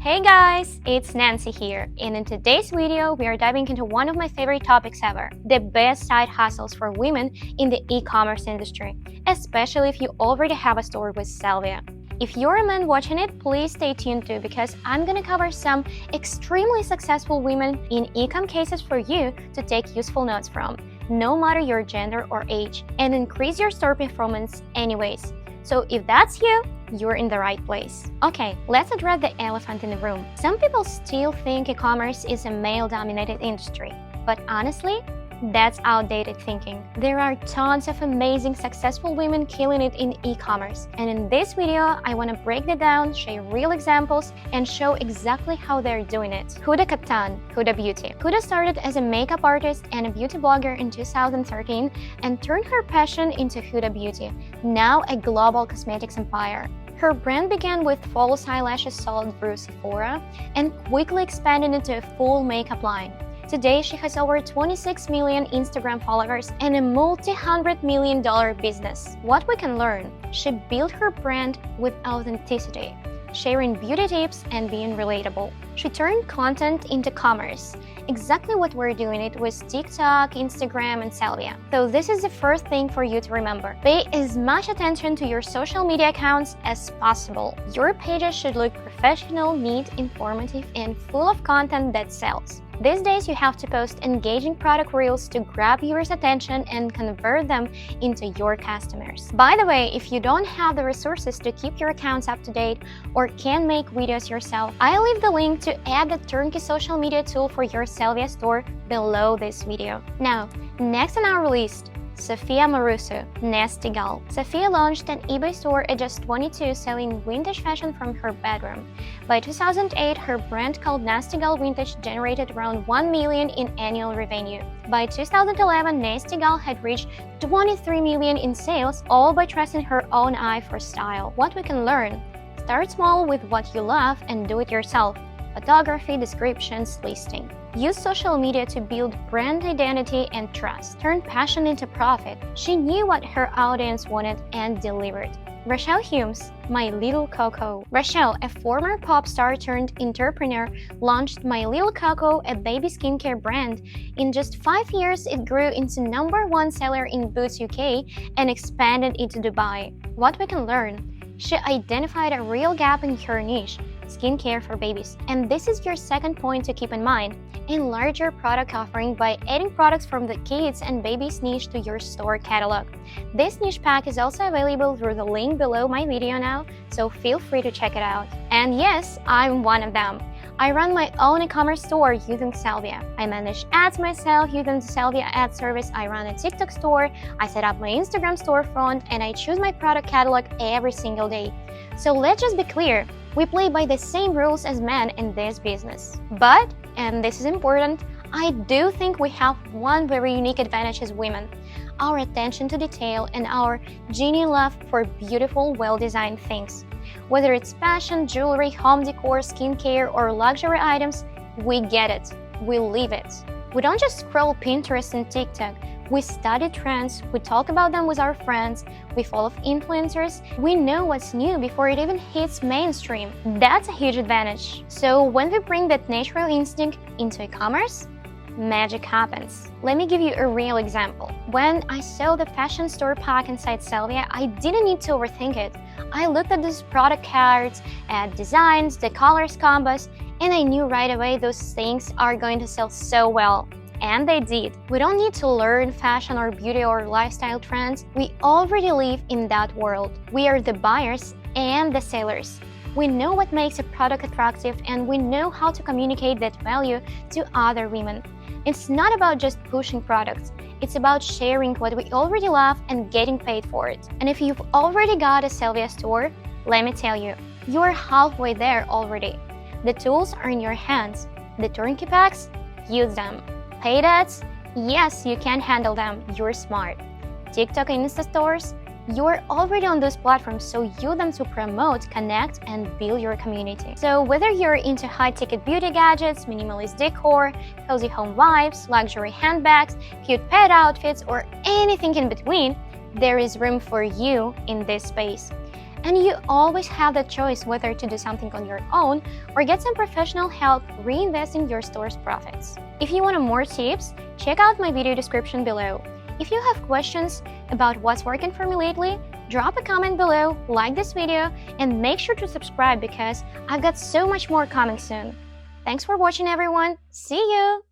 Hey guys, it's Nancy here, and in today's video we are diving into one of my favorite topics ever, the best side hustles for women in the e-commerce industry, especially if you already have a store with Sellvia. If you're a man watching it, please stay tuned too, because I'm gonna cover some extremely successful women in e-com cases for you to take useful notes from, no matter your gender or age, and increase your store performance anyways. So if that's you, you're in the right place. Okay, let's address the elephant in the room. Some people still think e-commerce is a male-dominated industry, but honestly, that's outdated thinking. There are tons of amazing, successful women killing it in e-commerce. And in this video, I want to break that down, share real examples, and show exactly how they're doing it. Huda Kattan, Huda Beauty. Huda started as a makeup artist and a beauty blogger in 2013 and turned her passion into Huda Beauty, now a global cosmetics empire. Her brand began with false eyelashes sold through Sephora and quickly expanded into a full makeup line. Today, she has over 26 million Instagram followers and a multi-$100 million business. What we can learn? She built her brand with authenticity, sharing beauty tips and being relatable. She turned content into commerce, exactly what we're doing it with TikTok, Instagram, and Sellvia. So this is the first thing for you to remember. Pay as much attention to your social media accounts as possible. Your pages should look professional, neat, informative, and full of content that sells. These days, you have to post engaging product reels to grab viewers' attention and convert them into your customers. By the way, if you don't have the resources to keep your accounts up to date or can't make videos yourself, I'll leave the link to add the turnkey social media tool for your Sellvia store below this video. Now, next on our list, Sophia Amoruso, Nasty Gal. Sophia launched an eBay store at just 22, selling vintage fashion from her bedroom. By 2008, her brand called Nasty Gal Vintage generated around $1 million in annual revenue. By 2011, Nasty Gal had reached $23 million in sales, all by trusting her own eye for style. What we can learn? Start small with what you love and do it yourself. Photography, descriptions, listing. Use social media to build brand identity and trust. Turn passion into profit. She knew what her audience wanted and delivered. Rochelle Humes, My Little Coco. Rochelle, a former pop star turned entrepreneur, launched My Little Coco, a baby skincare brand. In just 5 years, it grew into #1 seller in Boots UK and expanded into Dubai. What we can learn? She identified a real gap in her niche, skincare for babies. And this is your second point to keep in mind. Enlarge your product offering by adding products from the kids and babies niche to your store catalog. This niche pack is also available through the link below my video now, so feel free to check it out. And yes, I'm one of them. I run my own e-commerce store using Sellvia. I manage ads myself using the Sellvia ad service. I run a TikTok store, I set up my Instagram storefront, and I choose my product catalog every single day. So let's just be clear, we play by the same rules as men in this business. But, and this is important, I do think we have one very unique advantage as women: our attention to detail and our genuine love for beautiful, well-designed things. Whether it's fashion, jewelry, home decor, skincare, or luxury items, we get it, we live it. We don't just scroll Pinterest and TikTok. We study trends, we talk about them with our friends, we follow influencers, we know what's new before it even hits mainstream. That's a huge advantage. So when we bring that natural instinct into e-commerce, magic happens. Let me give you a real example. When I saw the fashion store pack inside Sellvia, I didn't need to overthink it. I looked at these product cards, at designs, the colors combos, and I knew right away those things are going to sell so well. And they did. We don't need to learn fashion or beauty or lifestyle trends. We already live in that world. We are the buyers and the sellers. We know what makes a product attractive, and we know how to communicate that value to other women. It's not about just pushing products. It's about sharing what we already love and getting paid for it. And if you've already got a Sellvia store, let me tell you, you're halfway there already. The tools are in your hands. The turnkey packs? Use them. Paid ads? Yes, you can handle them. You're smart. TikTok and Insta stores? You're already on those platforms, so use them to promote, connect, and build your community. So whether you're into high-ticket beauty gadgets, minimalist decor, cozy home vibes, luxury handbags, cute pet outfits, or anything in between, there is room for you in this space. And you always have the choice whether to do something on your own or get some professional help reinvesting your store's profits. If you want more tips, check out my video description below. If you have questions about what's working for me lately, drop a comment below, like this video, and make sure to subscribe because I've got so much more coming soon. Thanks for watching, everyone. See you!